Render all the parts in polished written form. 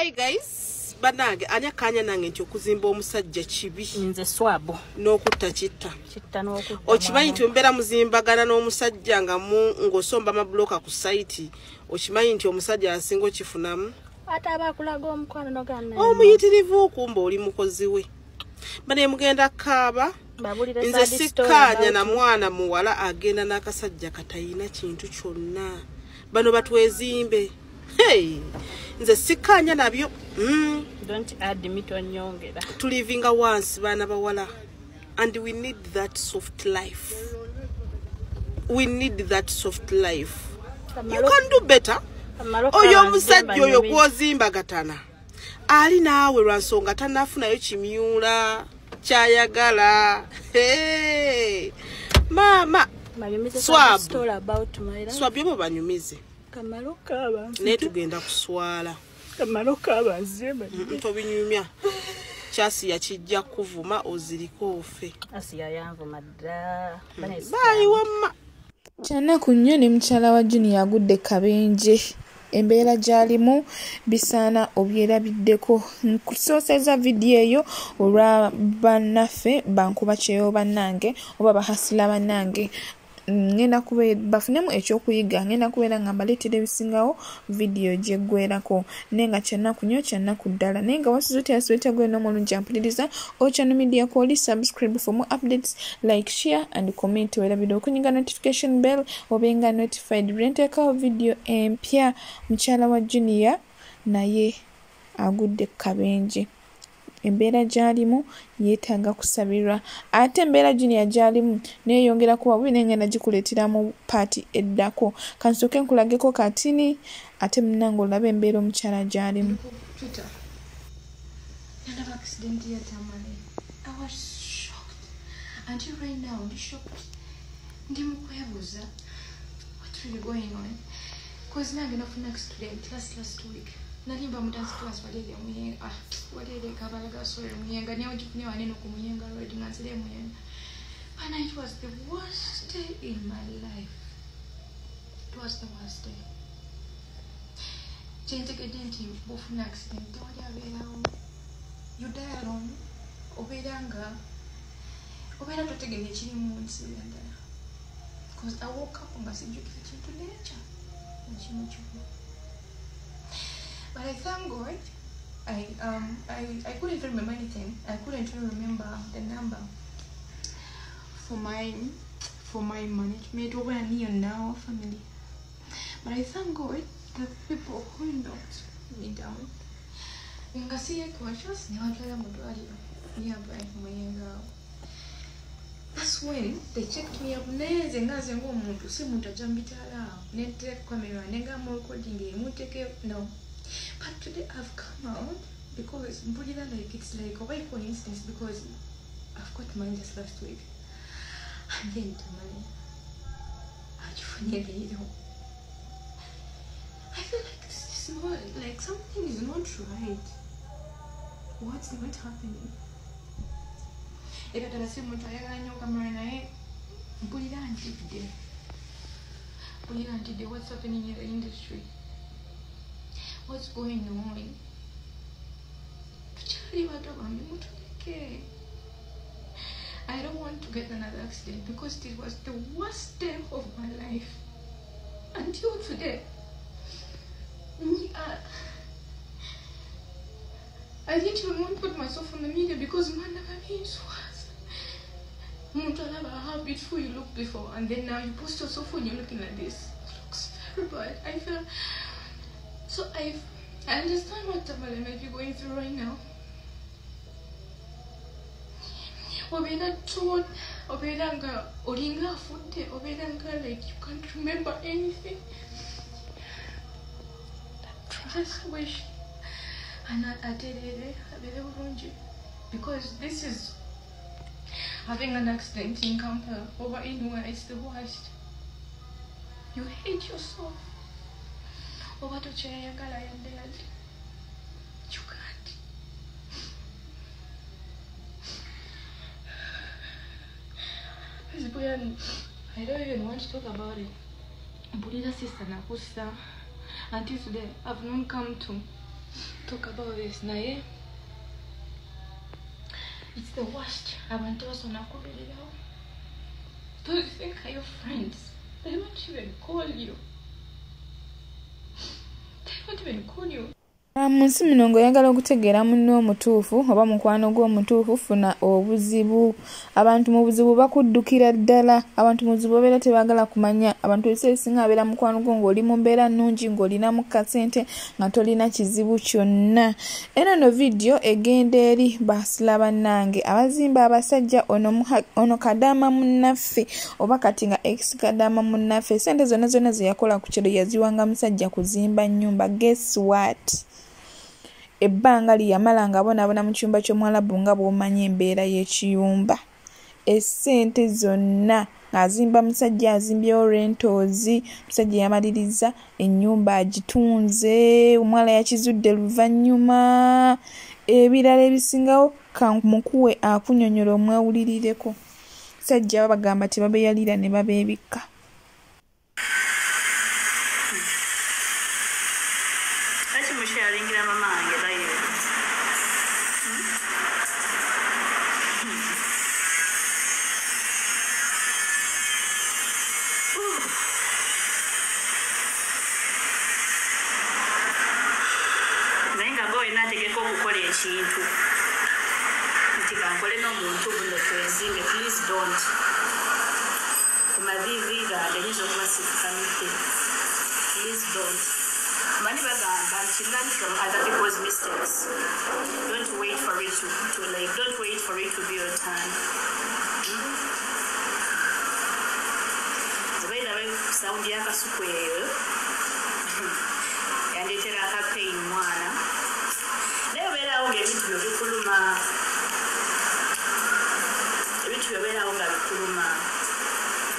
Hi guys, banage anya kanya nange nti okuzimba omusajja kibi nze swabo n'okutta kitta n'okutta okimanyi nti ombera muzimbagana n'omusajja nga ng'osomba amabulooka ku site okimanyi nti omusajja asinga okifunamu ate aba akulaga omukwano n'ogana omuyitirivu okumba oli mukozi we bane mugenda kaaba nze sikkaanya na mwana muwala agenda n'akasajja katayina kintu kyonna bano batwezimbe hey nze sikkaanya nabyo don't add me to nyongera to living once bana bawala and we need that soft life you can do better oyo omusajja oyo gwozimba gatana ali naawe lwansonga tanafunayo kimyula kyayagala hey mama swabyo banyumize ne tugenda kuswala tobinyumya kyasi yakijja kuvuma oziriko ofe asiya yanvuma dda bayi wamma kyanaku nnyo ne mukyala wa Junior agudde kabenje embeera gyalimu bisaana obyerabiddeko nkusooseza vidiyo eyo olwa bannaffe bankuba kyeyo bannange oba bahasila bannange ngenda kubeera bafunemu ekyokuyiga ngenda kubeera nga mbaleetera ebisingawo vidiyo gyeggwerako nenga kyanaku nnyo kyanaku ddala naye nga wasizo teyasiweta gwe n'omulungi ampuliriza Ochano Media Koli subscribe for more updates like share and comment werabidde okunyiga notification bell obenga notified renteekawo vidiyo empya mukyala wa Junior naye agudde kabenje embeera gyalimu yeetaaga kusabirwa ate embeera Junior gyalimu neeyongera kuba bubi nengenda gikuleetera mu paati eddako kansooke nkulageko katini ate munnange olabe embeera omukyala gyalimu Nalimba mudansi class walele muyenga walele kabalaga sore muyenga niyo jipne waneno ku muyenga already nansile muyenga and it was the worst day in my life. It was the worst day. Change gedenti bofuna accident wali abelawo you die alone obelanga obela totegene kiri mu nsi yandala because I woke up nga sijukira kintu necha nchimuchu. But I thank God, I couldn't remember anything. I couldn't even remember the number for my management over near now family. But I thank God the people who knocked me down. That's when they checked me up. No. But today I've come out because it's like a by coincidence because I've got mine just last week. And then tomorrow I feel like this is not like something is not right. What's not happening? What's happening in the industry? What's going on? I don't want to get another accident because this was the worst day of my life until today. I didn't even want to put myself on the media because man never means worse. How beautiful you look before and then now you post yourself when you're looking like this. It looks very bad. I feel so I understand what Tamale might be going through right now. Obeda told Obedanga Olinga Funte Obedanga like you can't remember anything. I just wish and I did it because this is having an accident in Kampala over anywhere is the worst. You hate yourself. Over to Chayagala and dead. You can't. I don't even want to talk about it. Bulida sister Nakusa until today I've not come to talk about this naye. It's the worst. Abantu basonakubererawo. Those think are your friends. They won't even call you. They won't even call you. Mu nsi muno ng'oyagala okutegeera munno omutuufu oba mukwano gw'omutuufu funa obuzibu. Abantu mu buzibu bakuddukira ddala. Abantu mu buzibu babeera tebaagala kumanya. Abantu ebiseera ebisinga abeera mukwano gwo ng'oli mu mbeera nnungi ng'olinamu kasente nga tolina kizibu kyonna. Eno no vidiyo egenda eri basula bannange abazimba abasajja ono Kadaama munnaffe oba kati nga ex Kadaama munnaffe. Sente zonna ze yakola ku kiro yaziwanga musajja kuzimba nnyumba. Guess what? Ebbanga liyamala ng'abonaabona mu kiyumba ky'Omwalabu nga bw'omanya embeera y'ekiyumba. Essente zonna ng'azimba musajja azimbyewo rentals. Musajja yamaliriza ennyumba agitunze. Omwala yakizudde luvannyuma. Ebirala ebisingawo kamukuwe akunyonyola omwewulirireko. Musajja bagamba tebabeeyalira ne babeebikka. Kintu nti kankole n'omuntu buno twezimbe, please don't. Kumavivi gange nyinza okuba sifukamidde. Please don't. Mani bagamba nti learn from other people's mistakes. Don't wait for it don't wait for it to be your time. Zabairabe sound yakasuku eyo yandetera akapain mwana. Ebintu byobikuluma nga bikuluma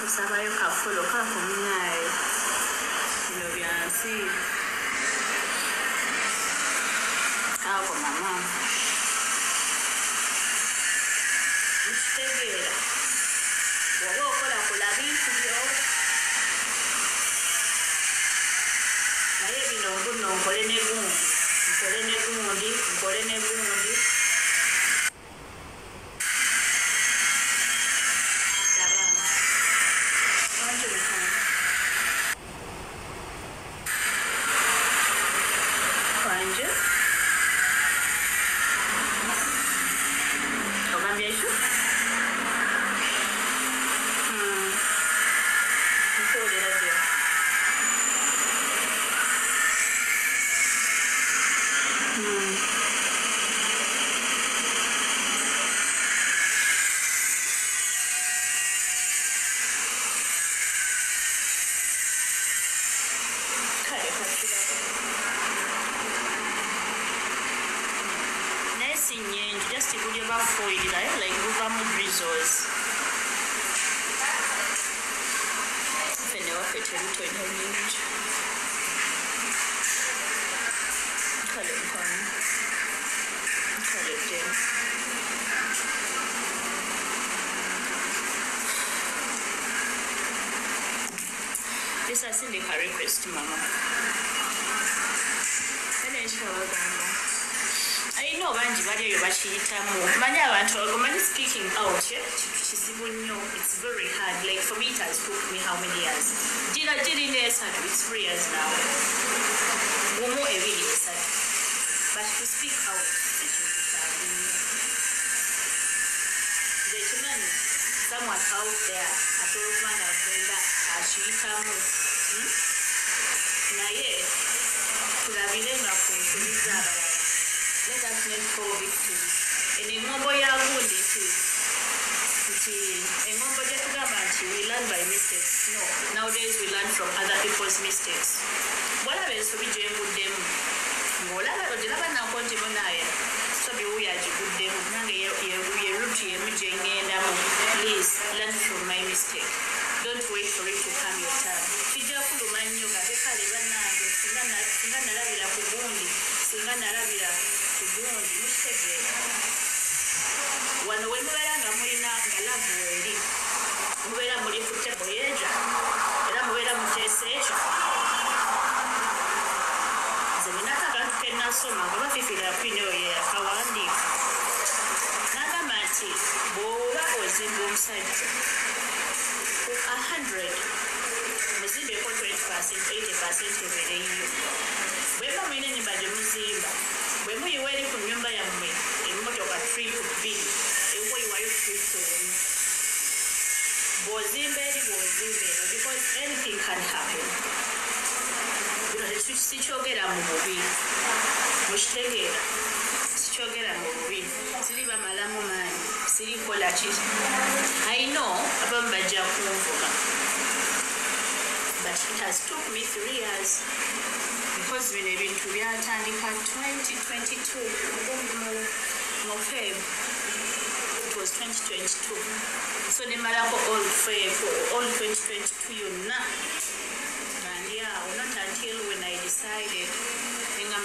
osabayo kafolo kakumunyayo bino byansi ako mama nikitegeera bwoba okolakola bintu byo naye bino mbuno nkole ne gundi nkole ne gundi like buvamu drizzles. Fene waffe terutonya nyingi. Kale mkwano. Kale jen. This is a request, mama. I know banji bali bachiyitamu manya abantu bagomani speaking out kizibu nnyo. It's very hard, like for me it has took me how many years jiri nesa, it's 3 years now gumu ebiri esatu, but to speak out there's someone out there atolumanga kwenda achiyitamu naye tulabirenga kunsubiza abalala. Let us make full victory. And in Mombo Yagundi, we learn by mistakes. No, nowadays we learn from other people's mistakes. What happens to be doing good them? Mola, but you never know what you know. So be we are good them. Please learn from my mistake. Don't wait for it to come your turn. Wano wemubeera nga mulina nga lavu eri mubeera muli ku tebo yeja era mubeera muteesa ekyo nze ninako akantu kenna nasoma nga bafifira kwino ye akawandiika n'agamba nti bw'oba ozimba omusajja 100 muzimbeko 20% 80% ebeereyo bwe mba mulina ennyumba gye muzimba bwe muyiwa eri ku nnyumba yammwe emmotoka trip 2 ewoyiwayo trip 1 bw'ozimba eri bw'ozimba eno because anything can happen sikyogera mu bubi mukitegeera sikyogera mu bubi siri bamalamu maanyi siri kola ki I know abamu bajja kunvuga but it has took me 3 years because bino ebintu byatandika 2022 mu Feb it was 2022 so nemalako all Feb all 2022 yonna not until when I decided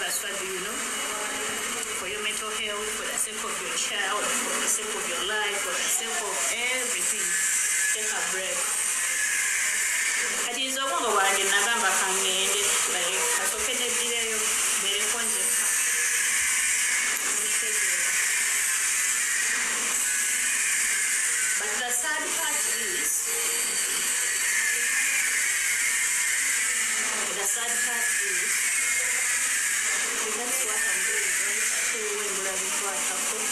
what do you know, for your mental health, for the sake of your child, for the sake of your life, for the sake of everything, take a break. It is a woman who had Nagamba Kangende, like a token of video, very concept. But the sad part is, that's what I'm doing, right? Actually, when we're having to tackle,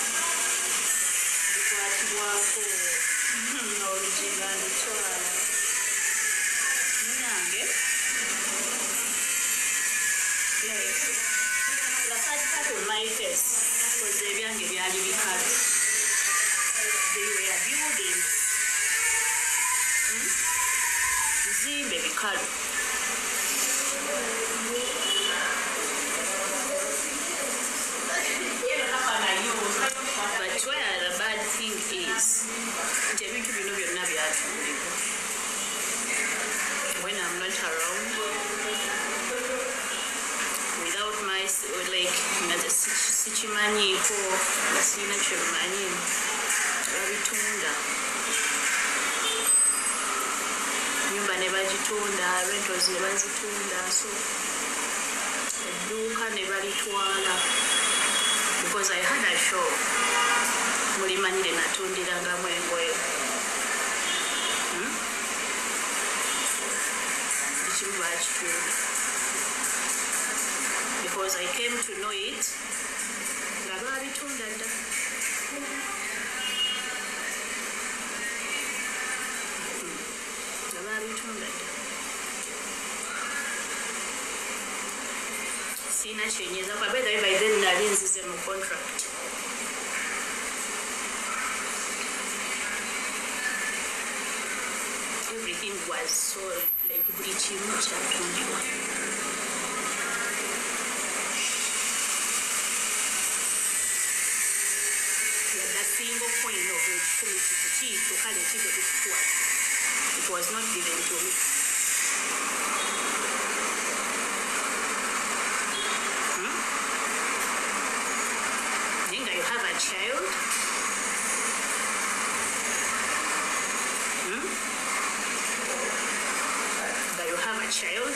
the sad part of my face was the young reality card. They were building Zimbe card. But where the bad thing is, when I'm not around, without my like sichimani ko sina chemani babitunda nyumba ne bagitunda rentals ne bazitunda so eduka ne balitwala because I had a show mulimanyire natundiranga mwengoyo because I came to know it nga babitunda dda nga babitunda dda sina kyenyeza kwabeda by then nali nzize mu contract everything was so like buli kimu kyatundibwa single coin of it to kale kiko kukua it was not given to me Ninga, you have a child that you have a child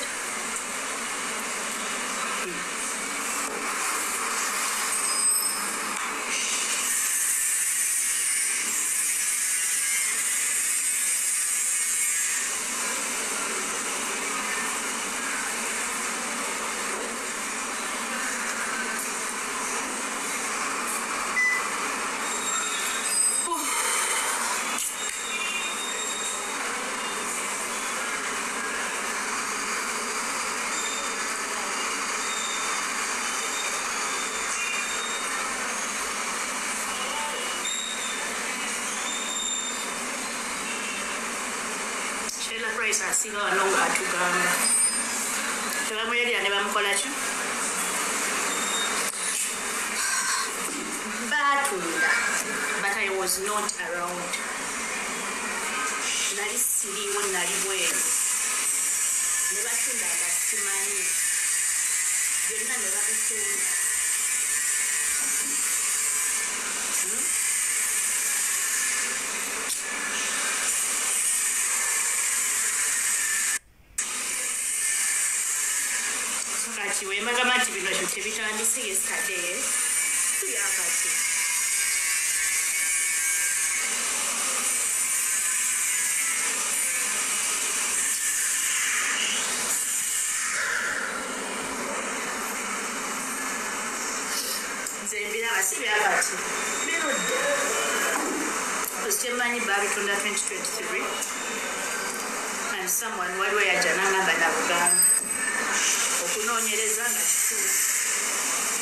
asinga wano nga atugamba tebamuyalira ne bamukola ki batunda but I was not around nali siriwo nali bweru ne batunda nga simanyi byonna ne babitunda wembagamba nti bino tebitandise yesterday tuyakati zembira basibyakati birudde kusimanyi babitunda 2023 and someone waliwo yajja n'agamba nabuganda okunoonyereza nga kituufu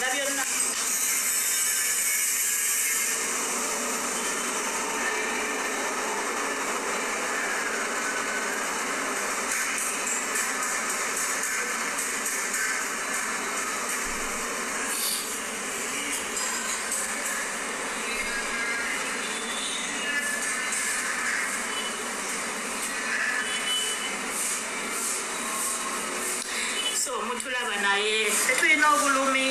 na byonna mutulaba naye tetulina obulumi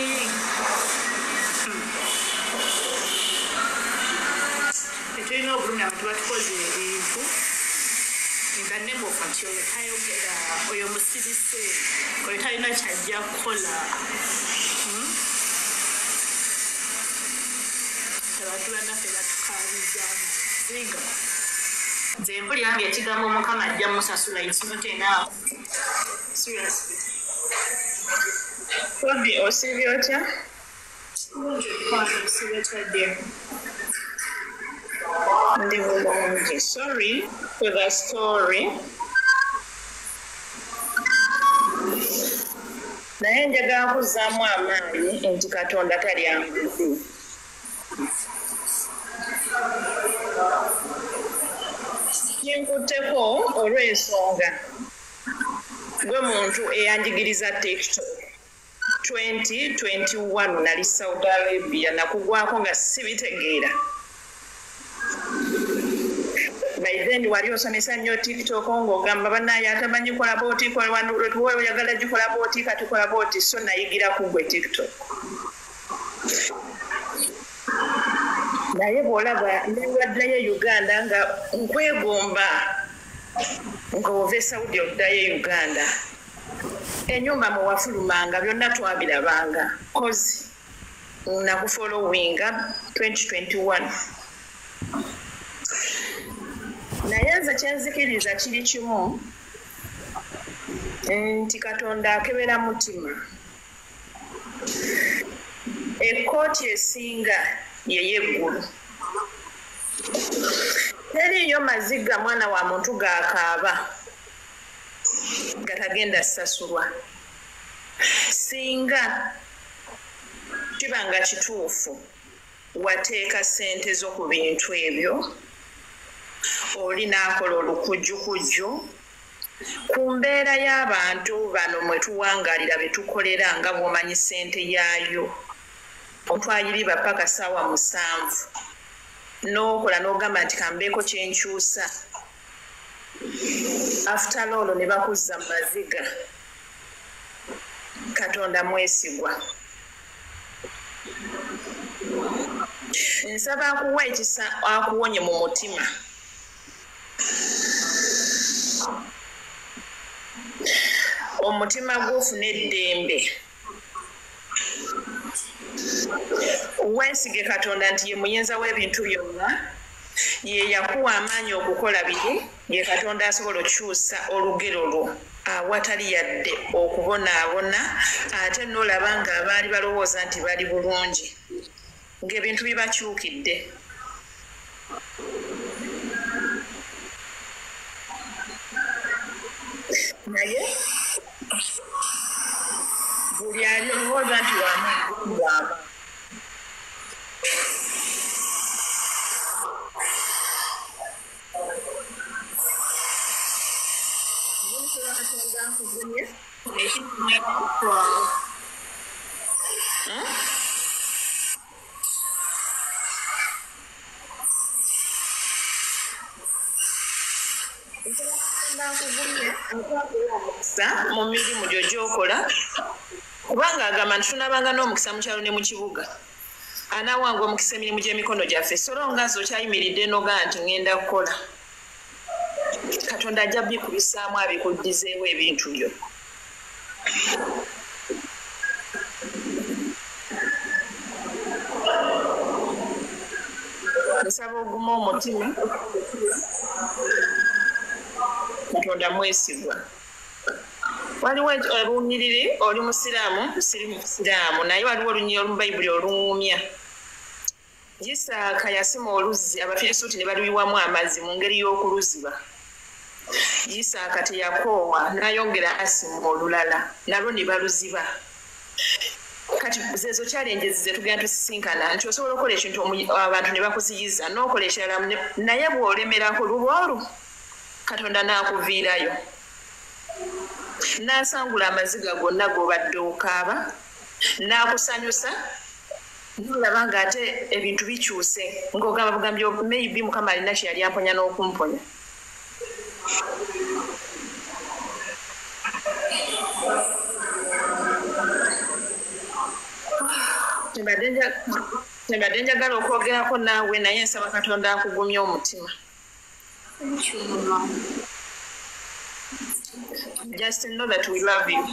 tetulina obulumi abantu batukoze ebintu nga nemofa nti oyo tayogera oyo musirise oyo talina kyajja kukola abantu bannaffe batukabizaamu ziga nze mpulira nga ekigambo omukama ajja musasula ikinotena seriously Kobi osibyotya? Ndi bulungi. Sorry for the story. Naye njagala kuzzaamu amaanyi nti Katonda tali anguzi. Kinkutteko olw'ensonga gwe muntu eyanjigiriza TikTok 2021 nali Saudi Arabia nakugwako nga sibitegeera. By then wali osomesa nnyo TikTok ng'ogamba bannaye atamanyi kola booti tuwe oyagala gikola booti katukola booti so nayigira ku gwe TikTok. Naye bw'olaba newaddayo Uganda nga nkwegomba ng'ove Saudi oddayo Uganda. Enyumba mu wafulumanga byonna twabirabanga kozi nakufollowinga 2021. Naye nze kyenzikiriza kiri kimu nti Katonda akebera mutima. Ekkooti esinga yeyeggulu. Teriyo maziga mwana wa muntu gakaaba gatagenda sasulwa. Singa kibanga kituufu wateeka ssente zo ku bintu ebyo oli n'akola olukujjukujju ku mbeera y'abantu bano mwe tuwangalira be tukolera nga bw'omanyi ssente yaayo otwayiriba paka ssaawa 7 n'okola n'ogamba nti kambeeko kyenkyusa after all ne bakuzza maziga. Katonda mwesigwa. Nsaba akuwa ekisa akuwonye mu mutima. Omutima gw'ofuna eddembe. Weesige Katonda nti ye muyinza w'ebintu byonna. Ye yakuwa amaanyi okukola biri. Ye Katonda asobola okukyusa olugero lwo awatali yadde okubonaabona ate n'olaba nga abaali balowooza nti bali bulungi ng'ebintu bibakyukidde. Naye buli alowooza nti wamaanyi mu mirimu gyo gy'okola kubanga agamba nti tunabanga n'omukisa mu kyalo ne mu kibuga anaawanga omukisa emirimu gy'emikono gyaffe solonga zo kyayimiridde nogaa nti ŋŋenda kukola. Katonda ajja bikubisaamu abikuddizeewo ebintu byo. nsaba oguma omutima Katonda mwesigwa waliwo olunyiriri oli musiraamu siri musiraamu naye waliwo olunyiriri olumu bayibuli oluŋŋumya Isaaka yasima oluzzi Abafirisuuti ne baluyiwamu amazzi mu ngeri y'okuluziba Isaaka teyakoowa n'ayongera asima olulala nalwo ne baluziba kati zezo challenges zetugenda tusisinkana nti osobola okukola ekintu abantu ne bakuziyiza n'okola ekirala naye bw'olemerako lulwolu Katonda n'akuviirayo n'asangula amaziga gonna g'obadde okaaba n'akusanyusa n'olaba ng'ate ebintu bikyuse ng'ogamba bugambye maybe Mukama alina kye yali amponya n'okumponya Mbadde njagala okwogerako naawe naye nsaba Katonda akugumya omutima Just know that we love you.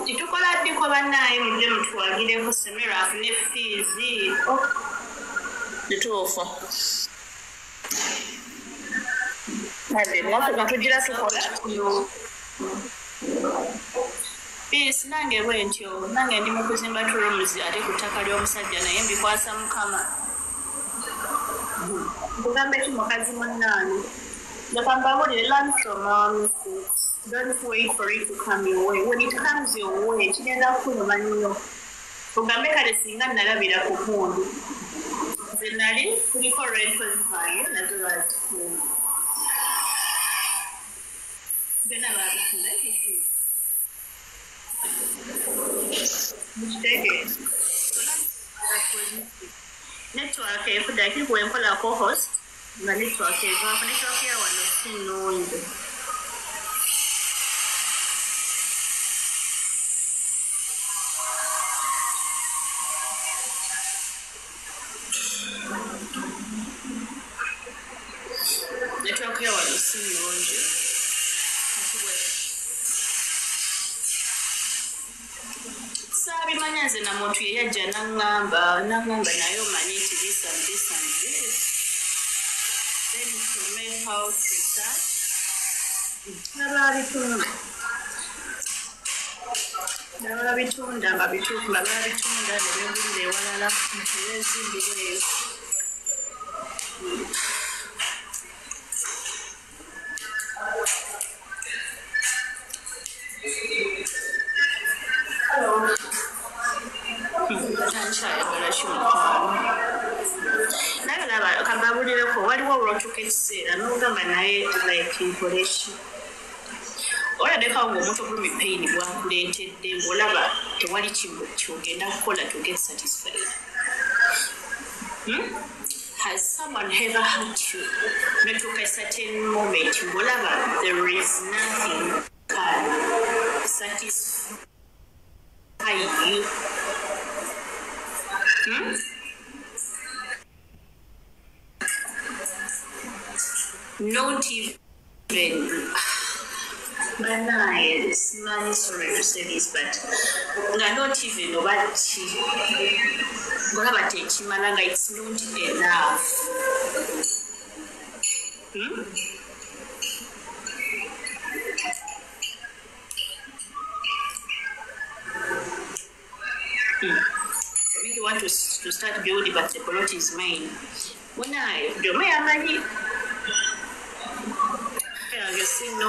Titukola ddiko bannaye mujje mutwagireko semera afune fiizi kituufu kale motoka tugira tukola Peace nange bwentyo nange ndi mu kuzimba turumuzi ate ku ttaka ly'omusajja naye mbikwasa Mukama Bugambe kimukazi munnaani Nakambabulire learn from our mistakes. Don't wait for it to come your way. When it comes your way, kigenda kuluma nnyo. Bugambe kale singa nalabira ku mpundu. Nze nali kuliko rentals zange nazo bazifuna. Zena babifuna Mustege. Network efuda kiri enkola co-host nga network evaaku network ya wano si nnungi. Network ya wano si nnungi. Sabimanya nze na muntu ye yajja n'angamba naye omanyi nti this and this and this. Then to make how to start. Nababitunda nga bituufu nga babitunda ne beegulira ewalala nti beezimbirwa eyo. Kababulireko waliwo olwatuuka ekiseera n'ogamba naye like nkoleki olabekawo ng'omuntu obulumi pain bwakuleetedde ng'olaba tewali kintu kyogenda kukola to get satisfied. Has someone ever hurt you n'otuuka a certain moment ng'olaba there is nothing can satisfy you? Not even I'm sorry to say this, but not even what Malanga, it's not enough. We want to start building, but the plot is mine. When I do my money, you see, no,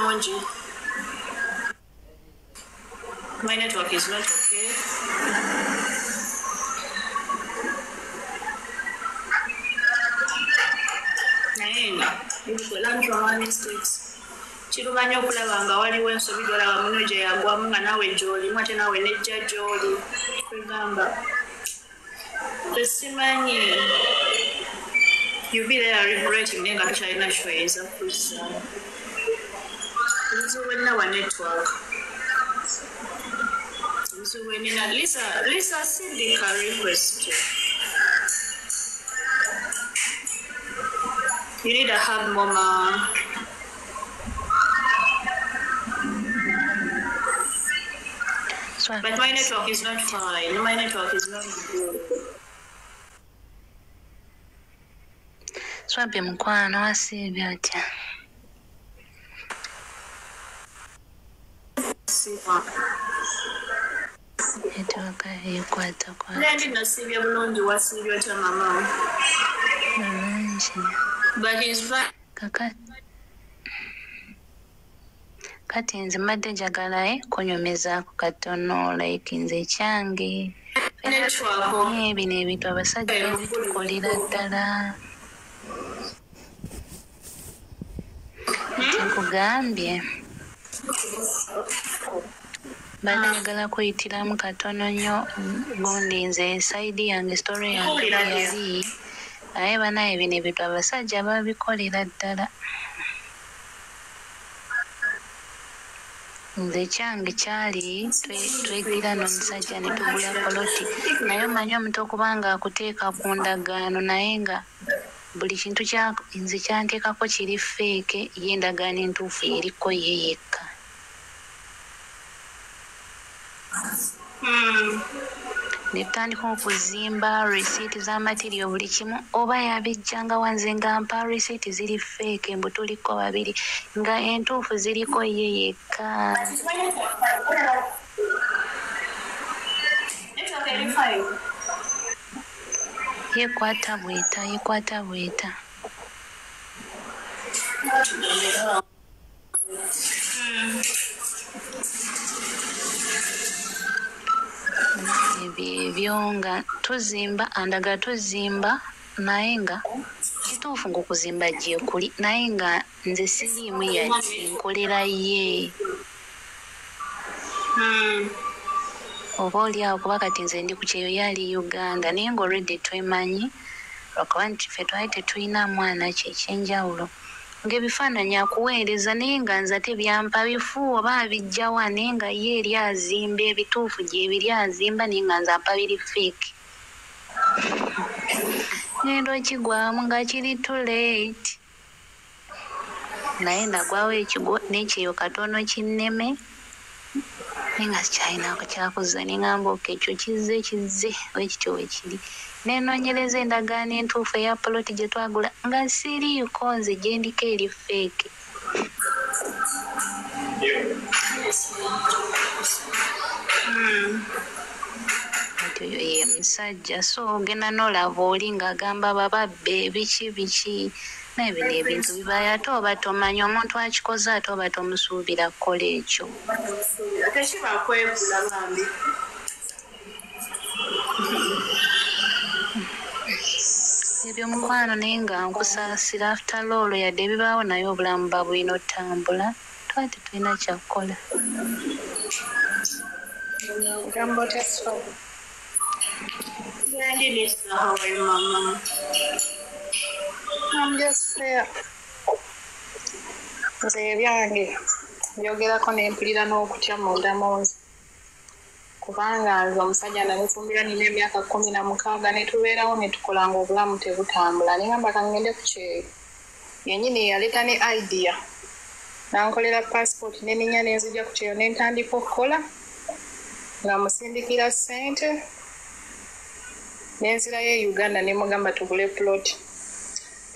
my network is not okay. Learn from our mistakes. Kirumanya okulaba nga waliwo ensobi gy'olaba muno gye yagwamu nga naawe gy'olimu ate naawe nejja gy'oli kwegamba tesimanyi you be there regretting naye nga tokyalina kyoyinza kuzzamu obuzibu bwenna wa network obuzibu bwenina Lisa Sindika request you need a hug, Mama. But my network is not fine. My network is not good. Swabe mkwano asibi atya. Network ekwata kwa. Ndi nasibya bulungi wasibya atya mama. But he's fine. Kati nze mbadde njagala kunyumizaako katono like nze kyange bino ebintu abasajja babitukolera ddala nkugambye mbadde njagala kuyitiramu katono nnyo gundi nze saidi yange story yange yali naye banaye bino ebintu abasajja babikolera ddala nze kyange kyali twegira n'omusajja ne tugula poloti naye omanyi omuntu okubanga akuteeka ku ndagaano naye nga buli kintu nze kyanteekako kiri feeke ye endagaano entuufu yeriko ye yekka ne tutandika okuzimba resiiti z'amatirio buli kimu oba yabijjanga wanze nga mpa resiiti ziri feeke mbu tuliko babiri nga entuufu ziriko ye yekka yekwata bweta ebyo nga tuzimba andaga tuzimba naye nga kituufu ngaokuzimba gyekuli naye nga nze siriimu yadde nkolera ye oba oliawo kuba kati nze ndi ku kyeyo yali Uganda naye nga olwedde twemanyi lwakuba nti ffe twali tetulina mwana kyekyenjawulo ng'ebifaananyi akuweereza naye nga nze ate byampa bifu oba abijjawa naye nga ye eri azimba ebituufu gyebiri azimba naye nga nze ampa biri feeke ngendo ekigwamu nga kiri too late naye ndagwawo ekigwo n'ekyeyo katono kinneme naye nga sikyalinaako kyakuza ne ngamba oka ekyo kizze wekityo wekiri nenoonyereza endagaano entuufu eya poloti gye twagula nga siriiko nze gye ndiko eri feeke ati oyo ye musajja so ogenda n'olaba oli ng'agamba bababbe biki naye bino ebintu bibayo ate oba tomanyi omuntu akikoze ate oba tomusuubira kukola ekyo ebyo mukwano naye nga nkusaasira after loolo yadde ebibaawo naye obulamu babulina otambula twali tetulina kyakukola nze ebyange byogerako nempulira n'okutya munda munze kubanga nze omusajja namufumbira nina emyaka 16 netubeerawo netukolanga obulamu tebutambula nengamba kangende ku kyeyo yenyini yaleeta ne idea nankolera passport neninya nenzija ku kyeyo nentandika okukola nga musindikira ssente nenzirayo e Uganda nemugamba tugule plot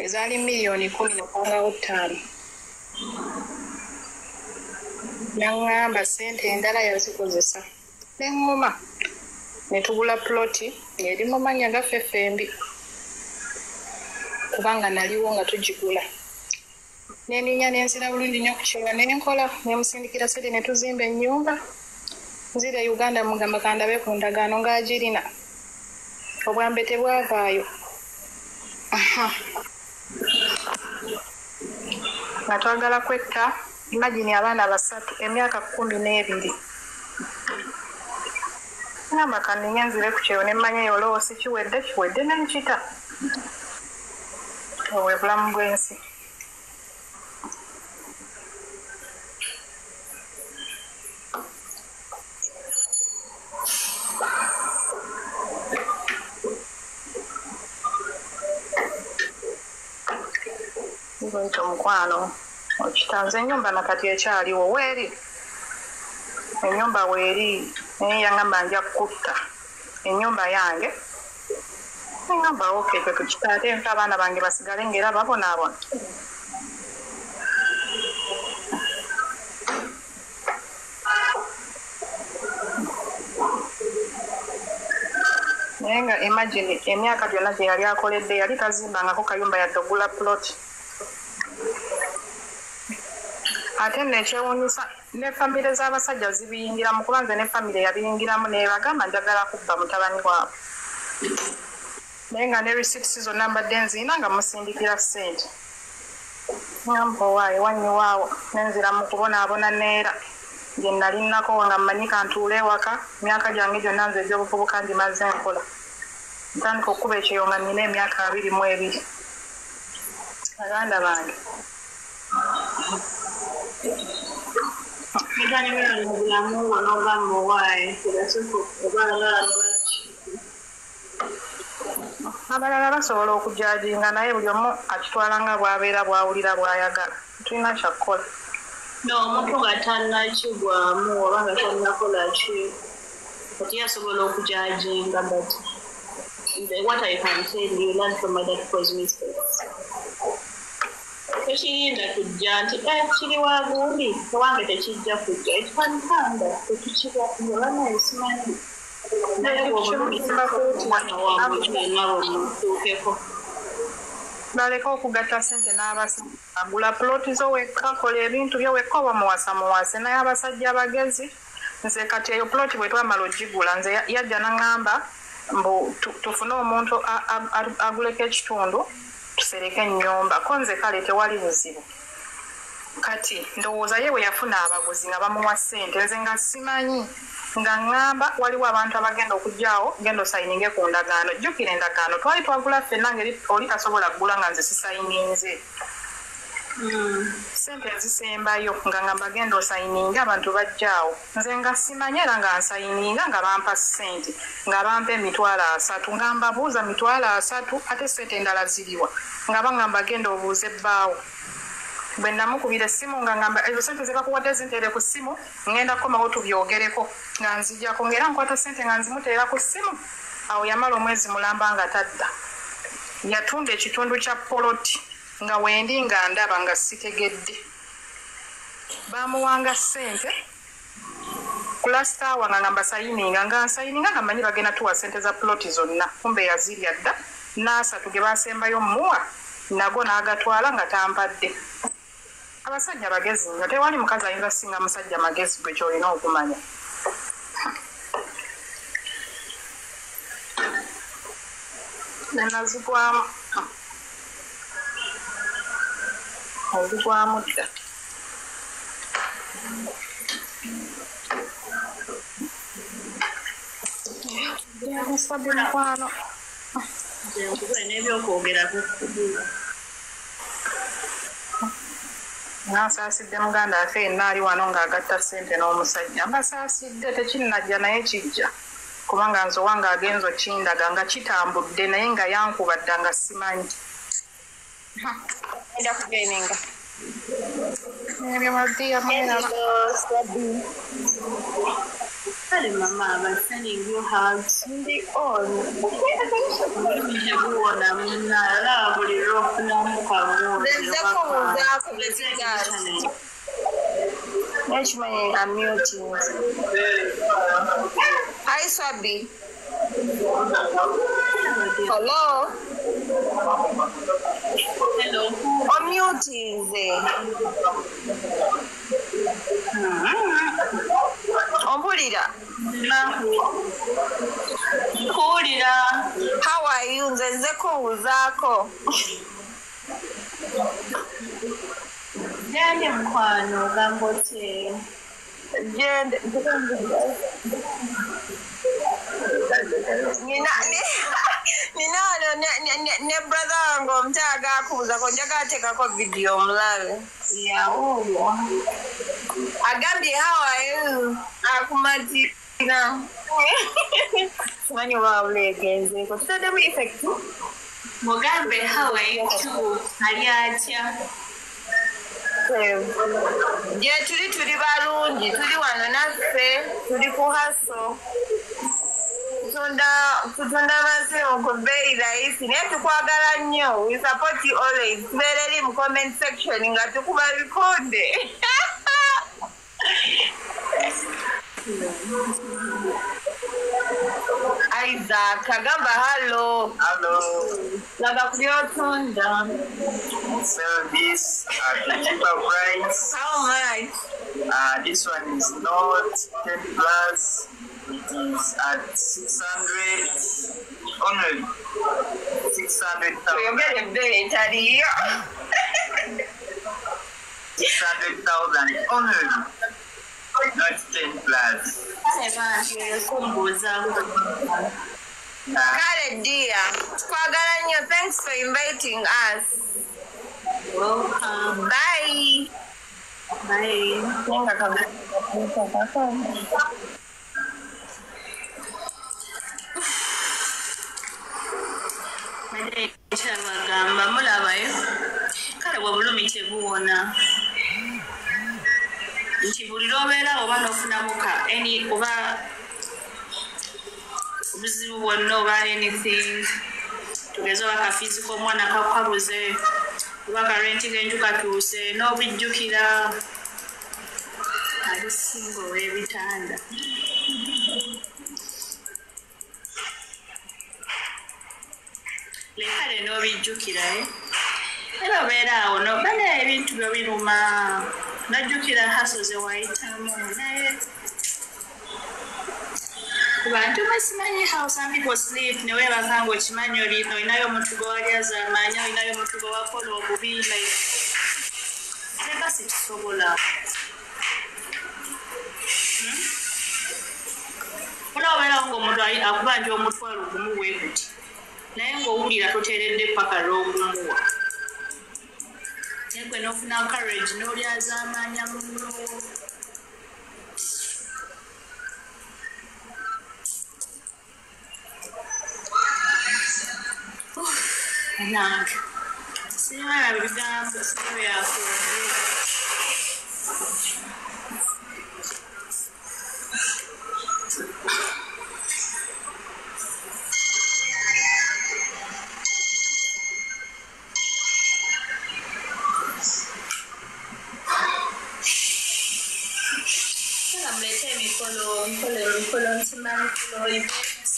ezaali miliyoni 10.5 nangamba ssente endala yazikozesa nengoma netugula ploti eri mu mannya gaffe fembi kubanga naliwo nga tugigula neninya nenzira bulungi nnyo ku kyeyo nenkola nemusindikira sente netuzimba ennyumba nzira Uganda mugamba kandabe ku ndagaano ng'agirina obwambe tebwavaayo nga twagala kwetta imagine abaana 3 emyaka 12 ngamba kandinya nzire ku kyeyo nemmanya yoloosi kiwedde nenkita obwe bulamu bw'ensi ekyo mukwano okitanze ennyumba nakati ekyaliwo weeri ennyumba weeri yangamba nja kutta ennyumba yange ngamba okay tukitaate nka abaana bange basigale ngera babonaabona Nenga imagine emyaka gyonna gye yali akoledde yali tazimbangako kayumba yadde ogula plot ate nekyewuunyisa ne famire z'abasajja zibiyingira mu kubanza ne famire yabiyingiramu nebagamba njagala kubba mutabani waabwe naye nga ne receipts zonna mbadde nziina nga musindikira ssente ngamba owaayo wannyiwaawo nenzira mu kubonaabona neera gye nali nnako nga mmanyika ntuule ewaka emyaka gyange gyonna nze egy'obuvubuka ndimaze enkola ntandika okuba ekyeyo nga nnina emyaka 22 baganda bange abalala basobola okujajinga naye buli omu akitwala nga bw'abeera bw'awulira bw'ayagala tulina kyakkola omuntu nga tannakigwamu oba nga tannakola ki kati yasobola okujajinga but what I can tell you learn from other people's mistakes tekirinda kujja nti kiri wagundi owange tekijja kujja ekikwanitanga tekikiba olana esimanyi baleka okugatta ssente n'abasajja agula ploti zo wekka kola ebintu byo wekka oba muwase naye abasajja abagezi nze kati eyo ploti bwe twamala ogigula nze yajja naŋŋamba mbu tufune omuntu aguleko ekitundu tusereke ennyumba ko nze kale tewali buzibu kati ndowooza ye bwe yafuna abaguzi nga bamuwa ssente nze nga simanyi nga ŋŋamba waliwo abantu abagenda okujjaawo genda osayininge ku ndagaano jjukira endagaano twali twagula ffenna ngeri oli tasobola kugula nga nze sisayininze ssente ezisembayo nga ngamba genda osayininge abantu bajjaawo nze nga simanyi era nga nsayininga nga bampa ssente nga bampa $300 nga mbabuuza $300 ate ssente endala ziriwa nga bangamba genda obuuze ebbaawo bwe namukubira essimu nga ngamba ezo ssente ze bakuwadde zinteere ku ssimu ngenda kukomawo tubyogereko nga nzijjako ng'era nkwata ssente nga nzimuteera ku ssimu awo yamala omwezi mulamba nga tadda yatunda ekitundu kya poloti nga wendi nga ndaba nga sitegedde bamuwanga ssente kulastaawa nga ngamba sayininga nga nsayininga nga manyi bagenda tuwa ssente za poloti zonna kumbe yazirya dda n'asatu ge basembayo muwa nago n'agatwala nga tampadde abasajja bagezi nnyo tewali mukazi ayinza singa musajja magezi gwe kyolina okumanya nenazigwamu azigwamu dda musabbe mukwano n'ebyokwogera nasaasidde muganda waffe yenna ali wano ng'agatta ssente n'omusajja mbasaasidde tekinnajja naye kijja kubanga nze owange agenza okindaga nga kitambudde naye nga yankubadda nga simanyi enda kugeninga ebyo madiya mweraba Hello, Mama. I'm sending you hugs. I'm muting. Hi, Swabi. Hello. Hello. I'm muting. Ompulira. Mpulira. How are you? Nze kuwuzaako. Gende mukwano ogamba otya? Gende. Nina ne brother wange omuto agakubuuzako njagala ateekako vidiyo omulabe. Yawo. Agambye how are you? Akumatira. Simanyi oba uleegenzeeko. Tutaddemu effect? Mugambe how are you too? Ali atya? active. Je tuli balungi, tuli wano naffe, tuli ku haso. Kutunda masimu ku bei rahisi. Naye tukwagala nnyo. We support you always. Tubeereri mu comment section nga tukuba bikonde. Isaac, agamba hello. Laga kubyotunda. Sell this at a cheaper price. How much? This one is not 10 plus. It is at 600 only. 600,000. You're getting big, Taddy. 600,000 only. Not 10 plus. Kale dear, twagala nnyo. Thanks for inviting us. Welcome. Bye. Bye. Kyabagamba mulabayo kale bwebulumi tebuwona nti buli lwobeera oba n'ofunamuka oba obuzibu bwonna oba anything tugeze oba kafiizi k'omwana kabuze oba karenti g'enju katuuse n'obijjukira abisinga ow'ebitanda lekale n'obijjukira era obeera awo nobana ebintu byo biruma najjukira haso ze wayitamu naye ku bantu basimanyi how some people sleep neweebaka nga okimanyi olinayo omuntu gwe wali azaamanya olinayo omuntu gwe wakola obubi like leka situsobola ola obeerawo ngaomuntu akubanja omutwalo ogumu bwekuti naye ng'owulira toteeredde paka lw'ogumuwa naye gwe n'ofuna courage n'olyazaamanya muno nange siribala bigambo sibyakwogera mikolo ntima mikolo events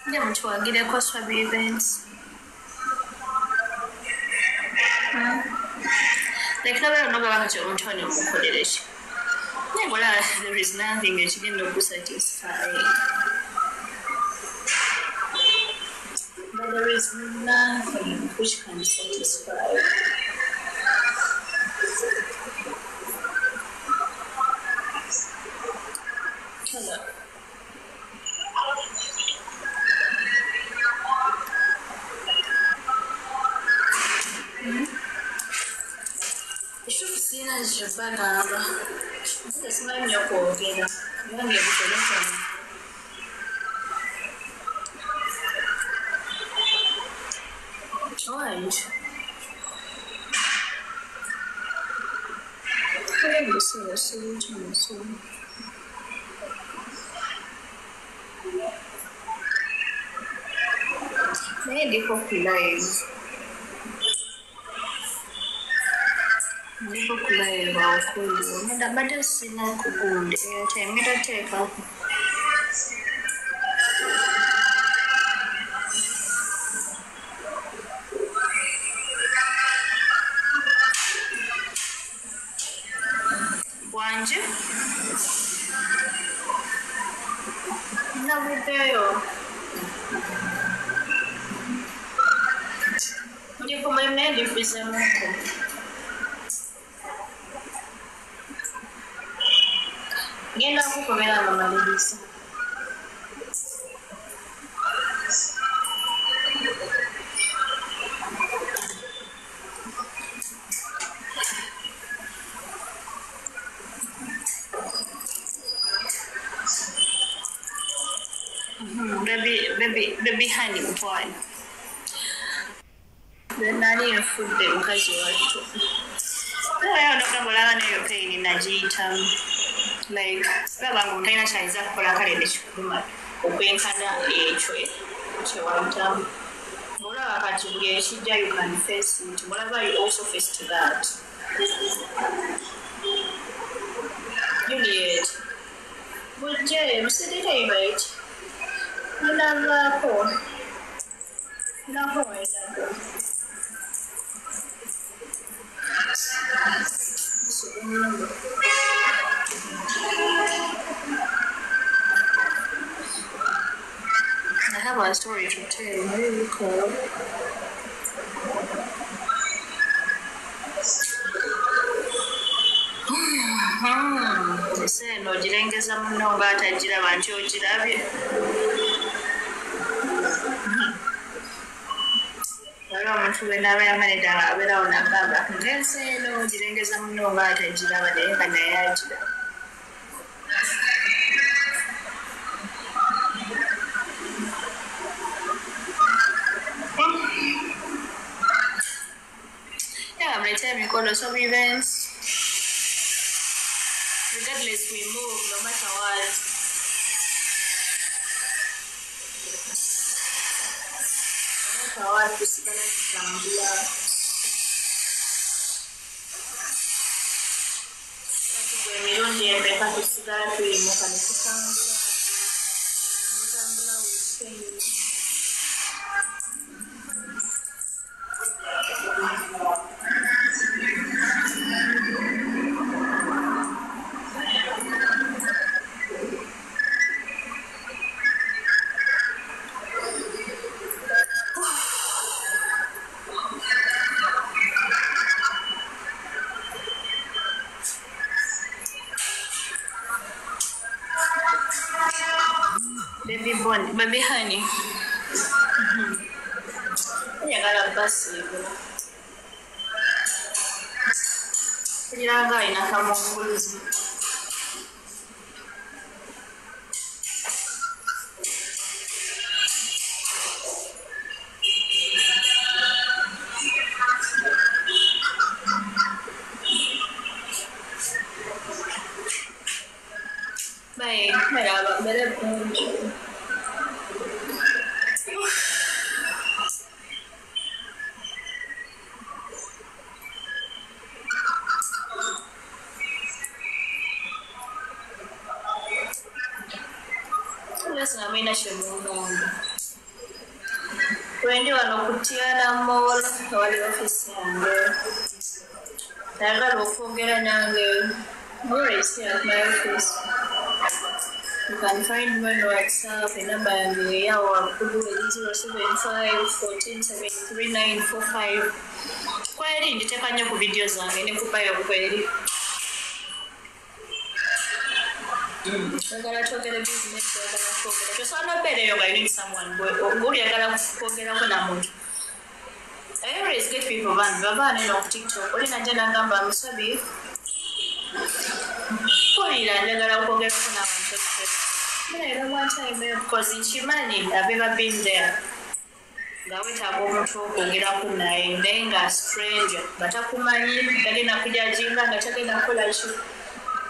nje mutuwagireko swab events like nabeera nogabanga kyo omuntu wano omukolera ki naye ngola there is nothing ekigenda okusatisfy but there is nothing which can satisfy Bagamba, simanyi nnyo kwogera nange ebitonotono orange kale ebiseera sirinki musomo naye ndiko ku live ndiko kulayirwa okuliwo ndabadde sina kugundi temirateekako wanje nabuddeyo ndiko mwene ndifizemuko ngenda kukobera amaliriza baby honey boy nani enfudde mukazi wattu I don't know about your pain in Najita. Like, Sabango, Dana China, Polaka, Obenkana, Chewanta. Whatever you can face it, whatever you also face to that. Juliet. But James, did I wait? You never call. No, I have a story to tell. Very cool. Say no, Jirengeza Munonga, Tajira, Mancho, Jirabi. I want to be a man without a gaba. Then say no, Jirengeza Munonga, Tajira, and I had to. Yeah, I'm telling you, call us some events. Regardless, we move no matter what. No matter what, we still have to Baby honey. I got a bus. You're going to come on. When you are not putting a mall or the office, I got to forget an more is here at my office. You can find me on WhatsApp in number and the hour 075 14 73 945. Quite in the Tepanya videos and in Kupaya query. I'm going to talk about business. Just not better. I need someone. Go here. I always get people ban on TikTok. Only na jana ngamba msabi. Poli la ndagala kogera kuna abantu. I don't want time because in Chimani I've never been there. Gaweta omuntu okugera kunaye nenga stranger batakumanyi tagenda kuja jinga nga tagenda kola ki.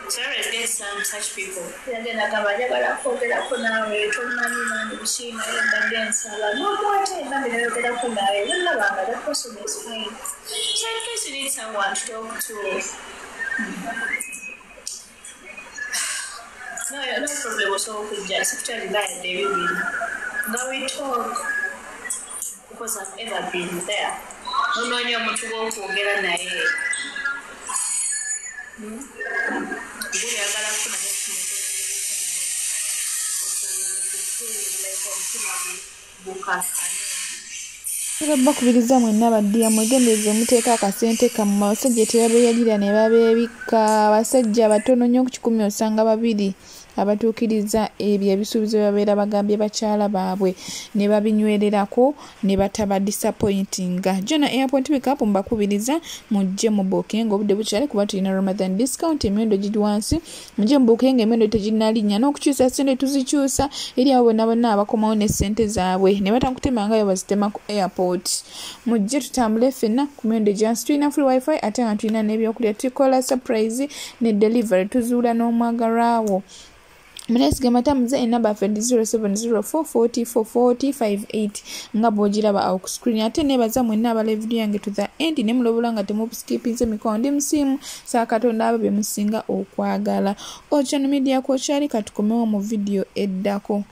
So always get some such people. Tagenda kabajagala kwogera kunawe tomanyi nani bishina enda dance ala no kwate ndabira yogera kunaye nalabanga that person is fine. So in case you need someone to talk to. No problem also with just especially like David. Now we talk because I've ever been there. No know your much go kwogera naye. Bakubiriza mwenna baddiya mwegendeze muteeka akasente kammwe abasajja tebabeeyalira ne babeebika abasajja batono nnyo ku 100 osanga babiri abatuukiriza ebyo ebisuubizo babeera bagambye bakyala baabwe ne babinywererako ne bataba disappointinga. Jona Airport Pickup mbakubiriza mujje mu booking obudde bukyali kuba tulina Ramadan discount emiwendo giri wansi. Mujje mu booking emiwendo teginnalinnya n'okukyusa ssente tuzikyusa eri abo bonna abakomawo ne ssente zaabwe ne batakutemangayo bazitema ku airport. Mujje tutambule ffenna ku miwendo gyansi. Tulina free wifi ate nga tulina n'ebyokulya. Tukola surprise ne delivery tuzuula n'omwagalwawo. Mnesi matamuze enamba ffe 0704404058 nga bw'ogiraba awo ku screen. Ate nebaza mwenna abala video yange to the end ne mulobola nga temuskipinze mikono ndi musimu saa Katonda abo be musinga okwagala. Ochano media ko kyali katukomewo mu video eddako.